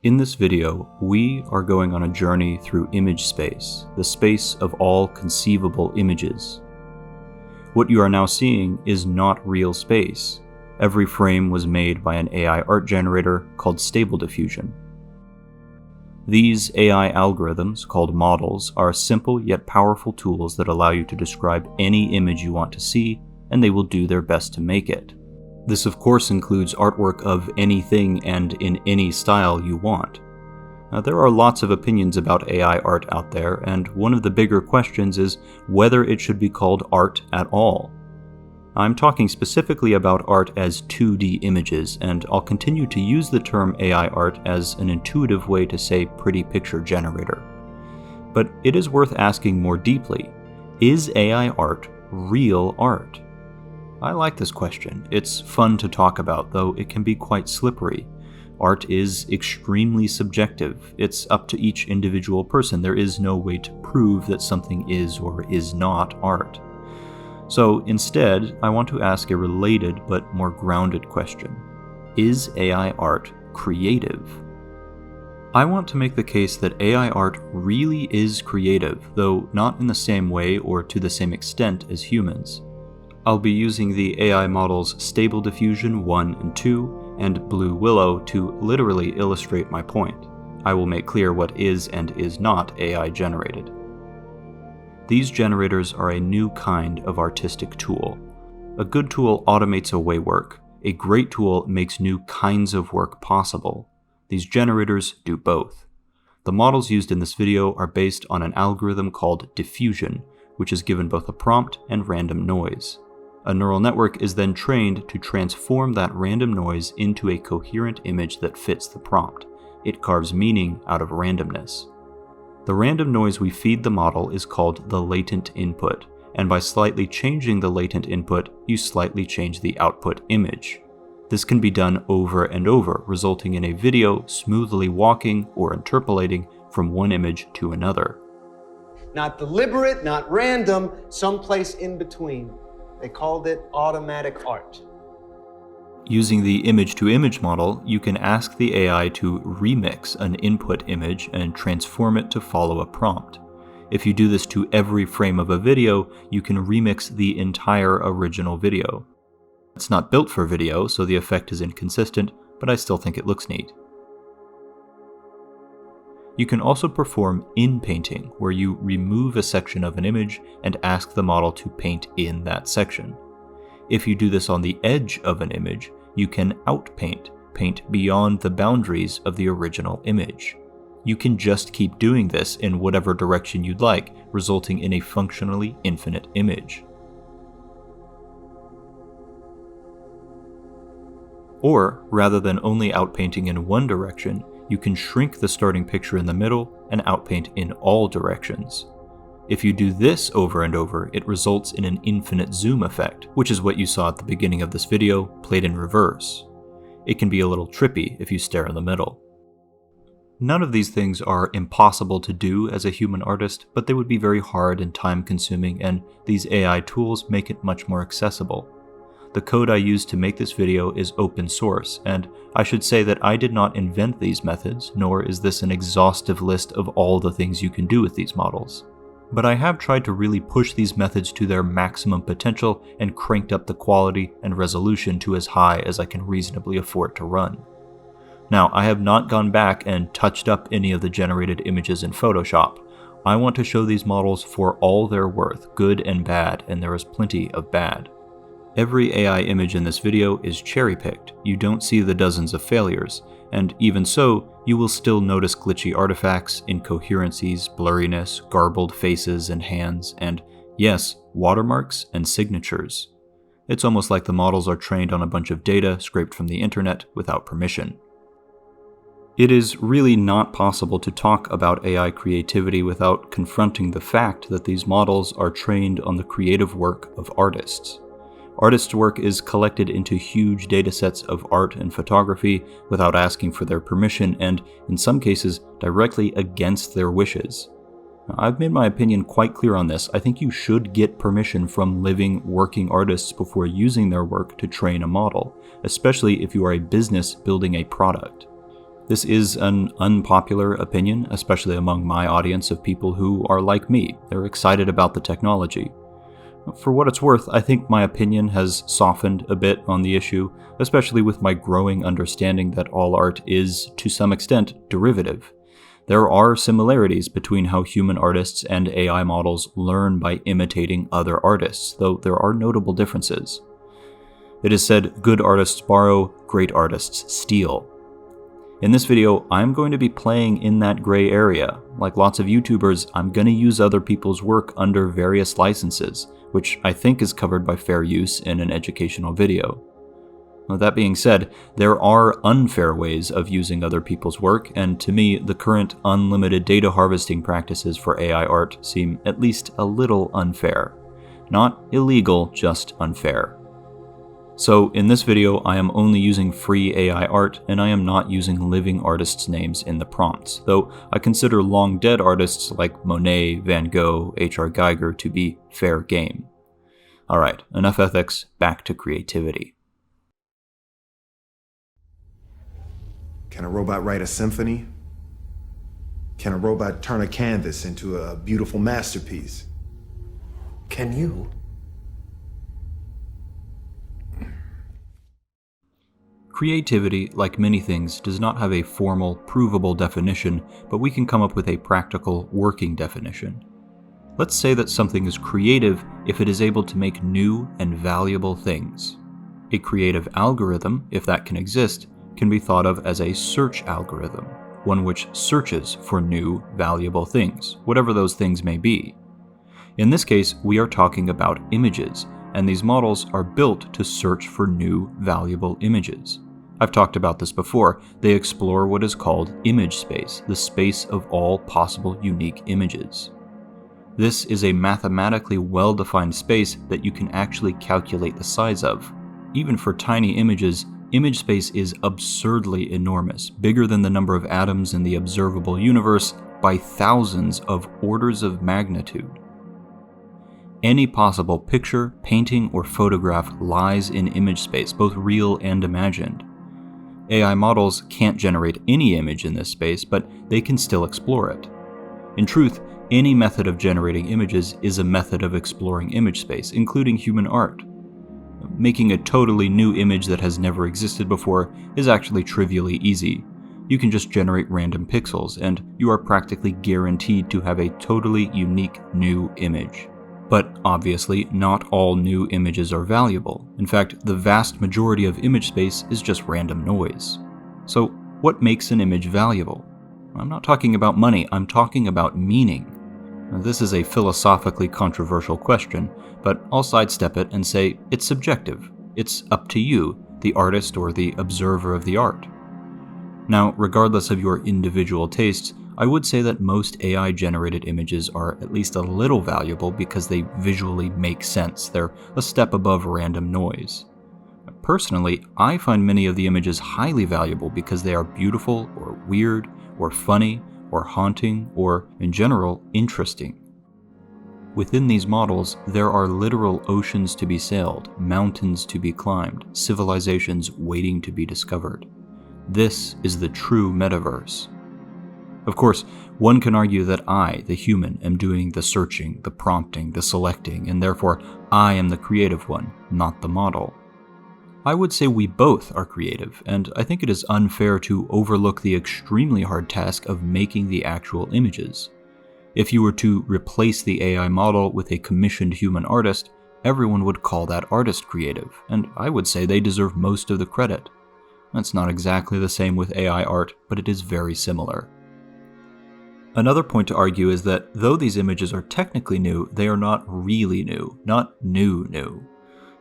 In this video, we are going on a journey through image space, the space of all conceivable images. What you are now seeing is not real space. Every frame was made by an AI art generator called Stable Diffusion. These AI algorithms, called models, are simple yet powerful tools that allow you to describe any image you want to see, and they will do their best to make it. This of course includes artwork of anything and in any style you want. Now, there are lots of opinions about AI art out there, and one of the bigger questions is whether it should be called art at all. I'm talking specifically about art as 2D images, and I'll continue to use the term AI art as an intuitive way to say pretty picture generator. But it is worth asking more deeply, is AI art real art? I like this question. It's fun to talk about, though it can be quite slippery. Art is extremely subjective. It's up to each individual person. There is no way to prove that something is or is not art. So instead, I want to ask a related but more grounded question. Is AI art creative? I want to make the case that AI art really is creative, though not in the same way or to the same extent as humans. I'll be using the AI models Stable Diffusion 1 and 2 and Blue Willow to literally illustrate my point. I will make clear what is and is not AI generated. These generators are a new kind of artistic tool. A good tool automates away work. A great tool makes new kinds of work possible. These generators do both. The models used in this video are based on an algorithm called diffusion, which is given both a prompt and random noise. A neural network is then trained to transform that random noise into a coherent image that fits the prompt. It carves meaning out of randomness. The random noise we feed the model is called the latent input, and by slightly changing the latent input, you slightly change the output image. This can be done over and over, resulting in a video smoothly walking or interpolating from one image to another. Not deliberate, not random, someplace in between. They called it automatic art. Using the image-to-image model, you can ask the AI to remix an input image and transform it to follow a prompt. If you do this to every frame of a video, you can remix the entire original video. It's not built for video, so the effect is inconsistent, but I still think it looks neat. You can also perform in-painting, where you remove a section of an image and ask the model to paint in that section. If you do this on the edge of an image, you can outpaint, paint beyond the boundaries of the original image. You can just keep doing this in whatever direction you'd like, resulting in a functionally infinite image. Or, rather than only outpainting in one direction, you can shrink the starting picture in the middle and outpaint in all directions. If you do this over and over, it results in an infinite zoom effect, which is what you saw at the beginning of this video, played in reverse. It can be a little trippy if you stare in the middle. None of these things are impossible to do as a human artist, but they would be very hard and time-consuming, and these AI tools make it much more accessible. The code I used to make this video is open source, and I should say that I did not invent these methods, nor is this an exhaustive list of all the things you can do with these models. But I have tried to really push these methods to their maximum potential and cranked up the quality and resolution to as high as I can reasonably afford to run. Now, I have not gone back and touched up any of the generated images in Photoshop. I want to show these models for all their worth, good and bad, and there is plenty of bad. Every AI image in this video is cherry-picked. You don't see the dozens of failures, and even so, you will still notice glitchy artifacts, incoherencies, blurriness, garbled faces and hands, and yes, watermarks and signatures. It's almost like the models are trained on a bunch of data scraped from the internet without permission. It is really not possible to talk about AI creativity without confronting the fact that these models are trained on the creative work of artists. Artists' work is collected into huge datasets of art and photography without asking for their permission and, in some cases, directly against their wishes. I've made my opinion quite clear on this. I think you should get permission from living, working artists before using their work to train a model, especially if you are a business building a product. This is an unpopular opinion, especially among my audience of people who are like me. They're excited about the technology. For what it's worth, I think my opinion has softened a bit on the issue, especially with my growing understanding that all art is, to some extent, derivative. There are similarities between how human artists and AI models learn by imitating other artists, though there are notable differences. It is said, good artists borrow, great artists steal. In this video, I'm going to be playing in that gray area. Like lots of YouTubers, I'm going to use other people's work under various licenses, which I think is covered by fair use in an educational video. With that being said, there are unfair ways of using other people's work, and to me, the current unlimited data harvesting practices for AI art seem at least a little unfair. Not illegal, just unfair. So in this video, I am only using free AI art, and I am not using living artists' names in the prompts, though I consider long-dead artists like Monet, Van Gogh, H.R. Geiger to be fair game. Alright, enough ethics, back to creativity. Can a robot write a symphony? Can a robot turn a canvas into a beautiful masterpiece? Can you? Creativity, like many things, does not have a formal, provable definition, but we can come up with a practical, working definition. Let's say that something is creative if it is able to make new and valuable things. A creative algorithm, if that can exist, can be thought of as a search algorithm, one which searches for new, valuable things, whatever those things may be. In this case, we are talking about images, and these models are built to search for new, valuable images. I've talked about this before. They explore what is called image space, the space of all possible unique images. This is a mathematically well-defined space that you can actually calculate the size of. Even for tiny images, image space is absurdly enormous, bigger than the number of atoms in the observable universe by thousands of orders of magnitude. Any possible picture, painting, or photograph lies in image space, both real and imagined. AI models can't generate any image in this space, but they can still explore it. In truth, any method of generating images is a method of exploring image space, including human art. Making a totally new image that has never existed before is actually trivially easy. You can just generate random pixels, and you are practically guaranteed to have a totally unique new image. But obviously, not all new images are valuable. In fact, the vast majority of image space is just random noise. So, what makes an image valuable? I'm not talking about money, I'm talking about meaning. Now, this is a philosophically controversial question, but I'll sidestep it and say it's subjective. It's up to you, the artist or the observer of the art. Now, regardless of your individual tastes, I would say that most AI-generated images are at least a little valuable because they visually make sense. They're a step above random noise. Personally, I find many of the images highly valuable because they are beautiful, or weird, or funny, or haunting, or, in general, interesting. Within these models, there are literal oceans to be sailed, mountains to be climbed, civilizations waiting to be discovered. This is the true metaverse. Of course, one can argue that I, the human, am doing the searching, the prompting, the selecting, and therefore I am the creative one, not the model. I would say we both are creative, and I think it is unfair to overlook the extremely hard task of making the actual images. If you were to replace the AI model with a commissioned human artist, everyone would call that artist creative, and I would say they deserve most of the credit. That's not exactly the same with AI art, but it is very similar. Another point to argue is that though these images are technically new, they are not really new, not new.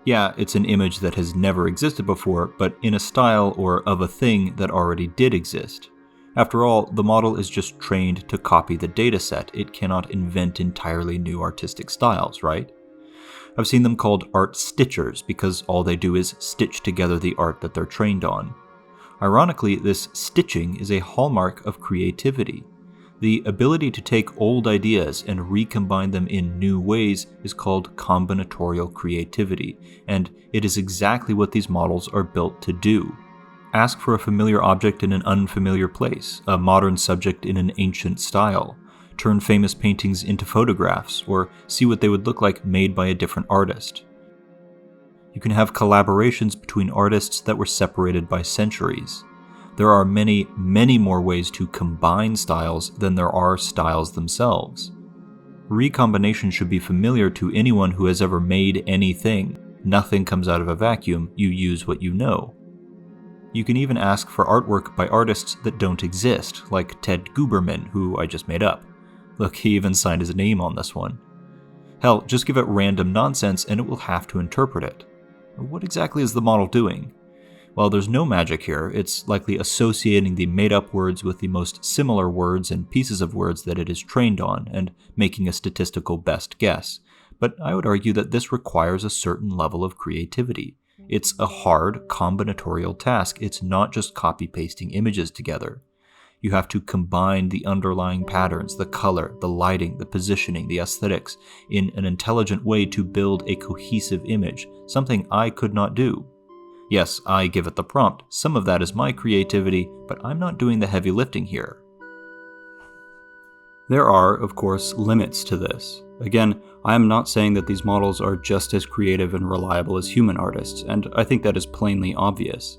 Yeah, it's an image that has never existed before, but in a style or of a thing that already did exist. After all, the model is just trained to copy the dataset. It cannot invent entirely new artistic styles, right? I've seen them called art stitchers because all they do is stitch together the art that they're trained on. Ironically, this stitching is a hallmark of creativity. The ability to take old ideas and recombine them in new ways is called combinatorial creativity, and it is exactly what these models are built to do. ask for a familiar object in an unfamiliar place, a modern subject in an ancient style, turn famous paintings into photographs, or see what they would look like made by a different artist. You can have collaborations between artists that were separated by centuries. There are many, many more ways to combine styles than there are styles themselves. Recombination should be familiar to anyone who has ever made anything. Nothing comes out of a vacuum, you use what you know. You can even ask for artwork by artists that don't exist, like Ted Guberman, who I just made up. Look, he even signed his name on this one. Hell, just give it random nonsense and it will have to interpret it. What exactly is the model doing? Well, there's no magic here. It's likely associating the made-up words with the most similar words and pieces of words that it is trained on, and making a statistical best guess. But I would argue that this requires a certain level of creativity. It's a hard, combinatorial task. It's not just copy-pasting images together. You have to combine the underlying patterns, the color, the lighting, the positioning, the aesthetics, in an intelligent way to build a cohesive image, something I could not do. Yes, I give it the prompt. Some of that is my creativity, but I'm not doing the heavy lifting here. There are, of course, limits to this. Again, I am not saying that these models are just as creative and reliable as human artists, and I think that is plainly obvious.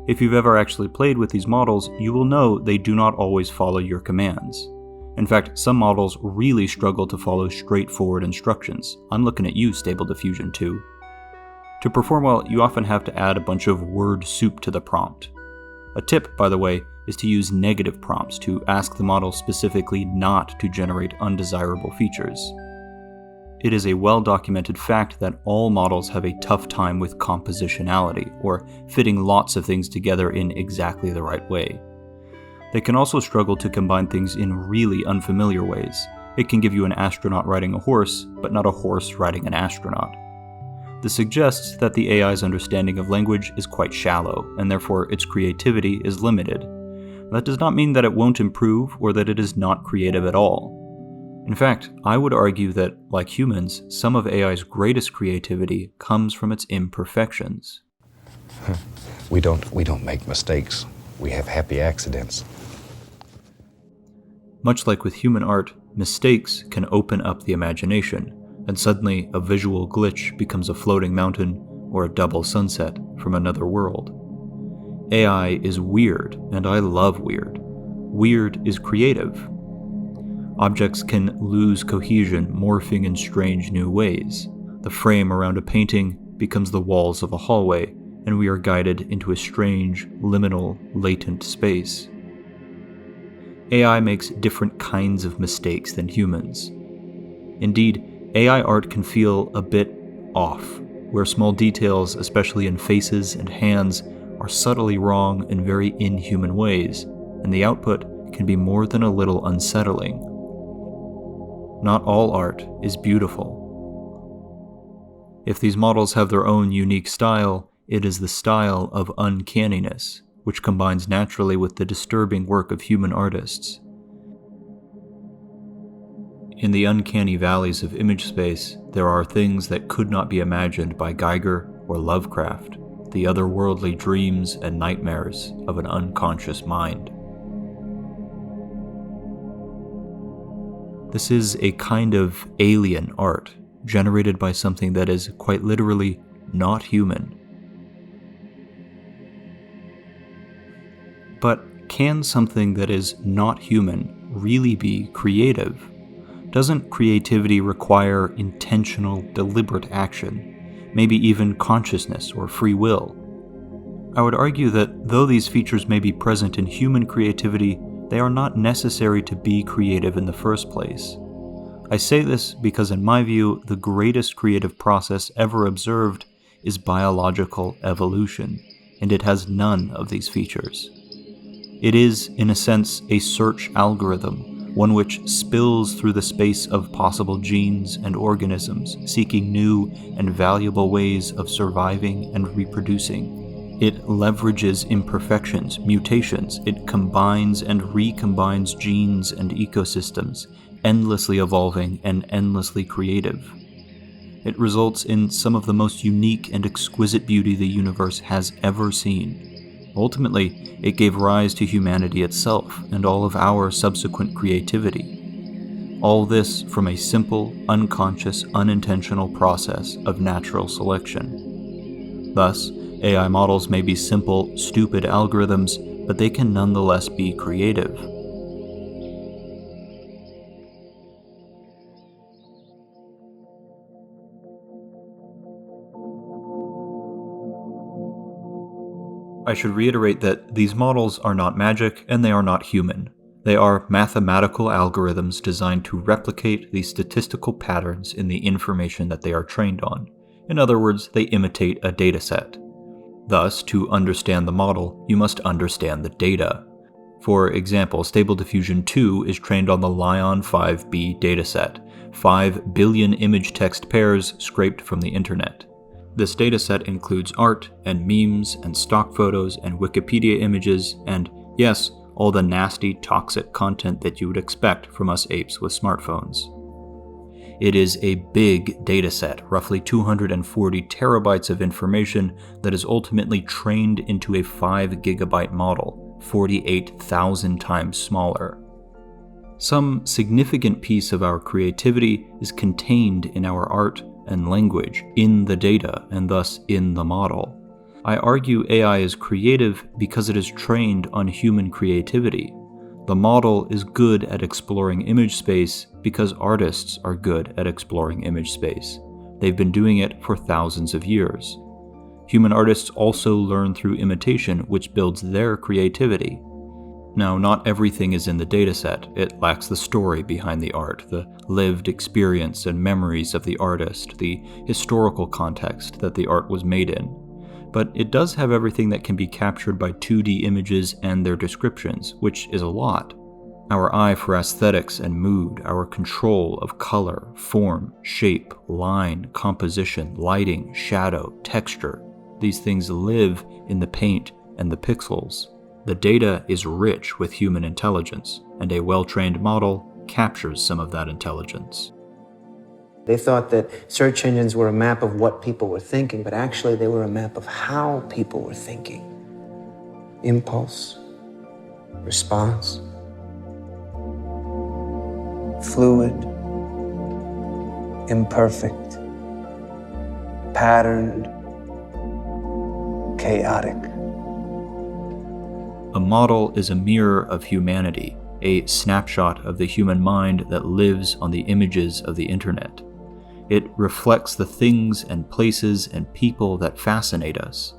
If you've ever actually played with these models, you will know they do not always follow your commands. In fact, some models really struggle to follow straightforward instructions. I'm looking at you, Stable Diffusion 2. To perform well, you often have to add a bunch of word soup to the prompt. A tip, by the way, is to use negative prompts to ask the model specifically not to generate undesirable features. It is a well-documented fact that all models have a tough time with compositionality, or fitting lots of things together in exactly the right way. They can also struggle to combine things in really unfamiliar ways. It can give you an astronaut riding a horse, but not a horse riding an astronaut. This suggests that the AI's understanding of language is quite shallow, and therefore its creativity is limited. That does not mean that it won't improve or that it is not creative at all. In fact, I would argue that, like humans, some of AI's greatest creativity comes from its imperfections. We don't make mistakes. We have happy accidents. Much like with human art, mistakes can open up the imagination, and suddenly a visual glitch becomes a floating mountain or a double sunset from another world. AI is weird, and I love weird. Weird is creative. Objects can lose cohesion, morphing in strange new ways. The frame around a painting becomes the walls of a hallway, and we are guided into a strange, liminal, latent space. AI makes different kinds of mistakes than humans. Indeed, AI art can feel a bit off, where small details, especially in faces and hands, are subtly wrong in very inhuman ways, and the output can be more than a little unsettling. Not all art is beautiful. If these models have their own unique style, it is the style of uncanniness, which combines naturally with the disturbing work of human artists. In the uncanny valleys of image space, there are things that could not be imagined by Geiger or Lovecraft, the otherworldly dreams and nightmares of an unconscious mind. This is a kind of alien art, generated by something that is quite literally not human. But can something that is not human really be creative? Doesn't creativity require intentional, deliberate action, maybe even consciousness or free will? I would argue that though these features may be present in human creativity, they are not necessary to be creative in the first place. I say this because in my view, the greatest creative process ever observed is biological evolution, and it has none of these features. It is, in a sense, a search algorithm, one which spills through the space of possible genes and organisms, seeking new and valuable ways of surviving and reproducing. It leverages imperfections, mutations. It combines and recombines genes and ecosystems, endlessly evolving and endlessly creative. It results in some of the most unique and exquisite beauty the universe has ever seen. Ultimately, it gave rise to humanity itself and all of our subsequent creativity. All this from a simple, unconscious, unintentional process of natural selection. Thus, AI models may be simple, stupid algorithms, but they can nonetheless be creative. I should reiterate that these models are not magic and they are not human. They are mathematical algorithms designed to replicate the statistical patterns in the information that they are trained on. In other words, they imitate a dataset. Thus, to understand the model, you must understand the data. For example, Stable Diffusion 2 is trained on the Lion 5B dataset, 5 billion image-text pairs scraped from the internet. This dataset includes art and memes and stock photos and Wikipedia images and, yes, all the nasty, toxic content that you would expect from us apes with smartphones. It is a big dataset, roughly 240 terabytes of information that is ultimately trained into a 5 gigabyte model, 48,000 times smaller. Some significant piece of our creativity is contained in our art and language, in the data, and thus in the model. I argue AI is creative because it is trained on human creativity. The model is good at exploring image space because artists are good at exploring image space. They've been doing it for thousands of years. Human artists also learn through imitation, which builds their creativity. Now, not everything is in the dataset. It lacks the story behind the art, the lived experience and memories of the artist, the historical context that the art was made in. But it does have everything that can be captured by 2D images and their descriptions, which is a lot. Our eye for aesthetics and mood, our control of color, form, shape, line, composition, lighting, shadow, texture, these things live in the paint and the pixels. The data is rich with human intelligence, and a well-trained model captures some of that intelligence. They thought that search engines were a map of what people were thinking, but actually they were a map of how people were thinking. Impulse, response, fluid, imperfect, patterned, chaotic. A model is a mirror of humanity, a snapshot of the human mind that lives on the images of the internet. It reflects the things and places and people that fascinate us.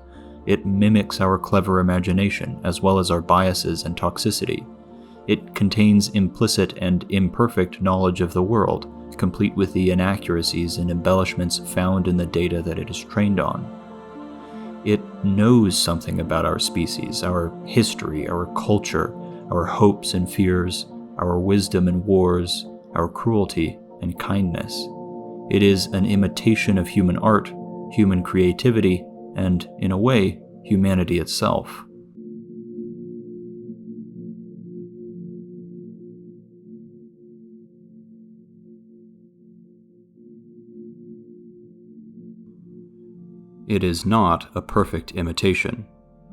It mimics our clever imagination, as well as our biases and toxicity. It contains implicit and imperfect knowledge of the world, complete with the inaccuracies and embellishments found in the data that it is trained on. It knows something about our species, our history, our culture, our hopes and fears, our wisdom and wars, our cruelty and kindness. It is an imitation of human art, human creativity, and, in a way, humanity itself. It is not a perfect imitation.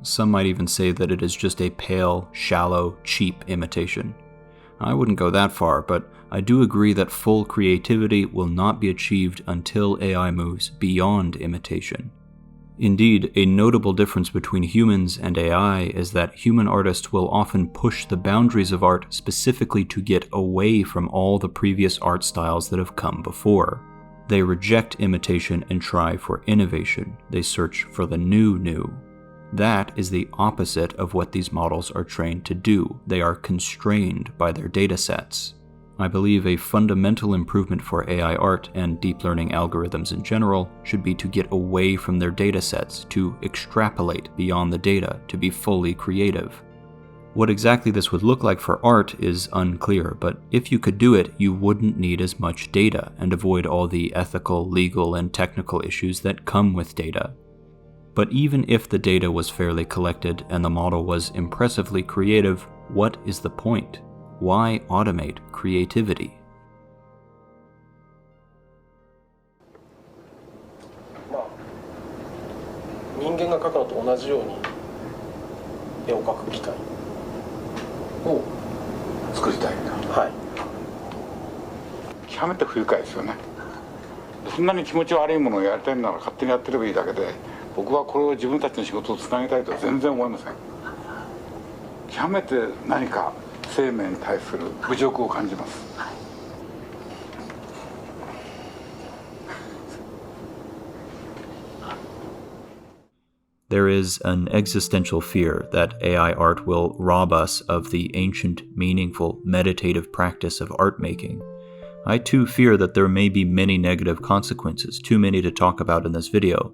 Some might even say that it is just a pale, shallow, cheap imitation. I wouldn't go that far, but I do agree that full creativity will not be achieved until AI moves beyond imitation. Indeed, a notable difference between humans and AI is that human artists will often push the boundaries of art specifically to get away from all the previous art styles that have come before. They reject imitation and try for innovation. They search for the new. That is the opposite of what these models are trained to do. They are constrained by their datasets. I believe a fundamental improvement for AI art and deep learning algorithms in general should be to get away from their datasets, to extrapolate beyond the data, to be fully creative. What exactly this would look like for art is unclear, but if you could do it, you wouldn't need as much data and avoid all the ethical, legal, and technical issues that come with data. But even if the data was fairly collected and the model was impressively creative, what is the point? Why automate creativity? 絵を描く機械を作りたいんだ。はい。極めて不愉快ですよね。そんなに気持ち悪いものをやりたいなら勝手にやってればいいだけで、僕はこれを自分たちの仕事をつなげたいとは全然思いません。極めて何か生命に対する侮辱を感じます。There is an existential fear that AI art will rob us of the ancient, meaningful, meditative practice of art making. I too fear that there may be many negative consequences, too many to talk about in this video.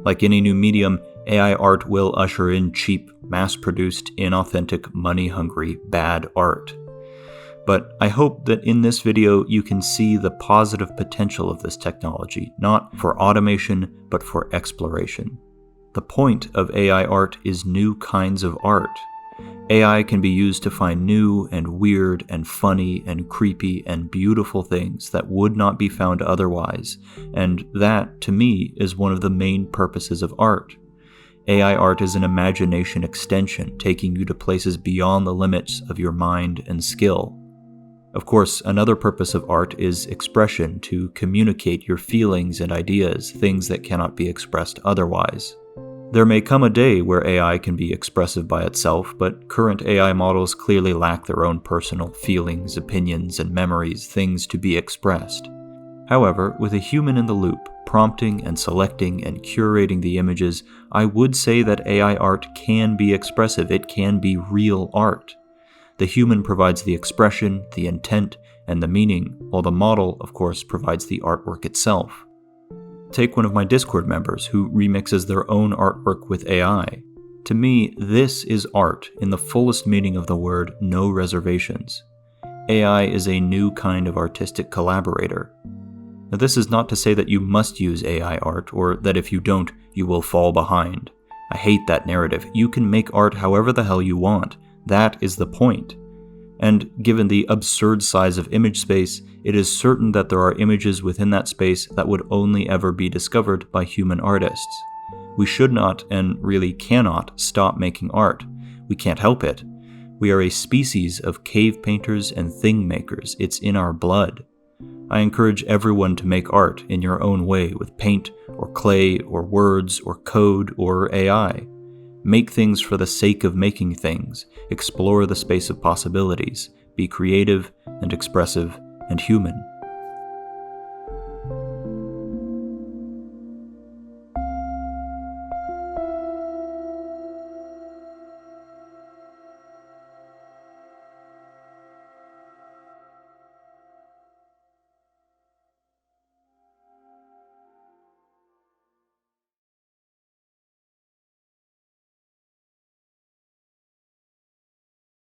Like any new medium, AI art will usher in cheap, mass-produced, inauthentic, money-hungry, bad art. But I hope that in this video you can see the positive potential of this technology, not for automation, but for exploration. The point of AI art is new kinds of art. AI can be used to find new and weird and funny and creepy and beautiful things that would not be found otherwise, and that, to me, is one of the main purposes of art. AI art is an imagination extension, taking you to places beyond the limits of your mind and skill. Of course, another purpose of art is expression, to communicate your feelings and ideas, things that cannot be expressed otherwise. There may come a day where AI can be expressive by itself, but current AI models clearly lack their own personal feelings, opinions, and memories, things to be expressed. However, with a human in the loop, prompting and selecting and curating the images, I would say that AI art can be expressive, it can be real art. The human provides the expression, the intent, and the meaning, while the model, of course, provides the artwork itself. Take one of my Discord members who remixes their own artwork with AI. To me, this is art in the fullest meaning of the word, no reservations. AI is a new kind of artistic collaborator. Now, this is not to say that you must use AI art, or that if you don't, you will fall behind. I hate that narrative. You can make art however the hell you want. That is the point. And given the absurd size of image space, it is certain that there are images within that space that would only ever be discovered by human artists. We should not, and really cannot, stop making art. We can't help it. We are a species of cave painters and thing makers. It's in our blood. I encourage everyone to make art in your own way with paint, or clay, or words, or code, or AI. Make things for the sake of making things. Explore the space of possibilities. Be creative and expressive and human.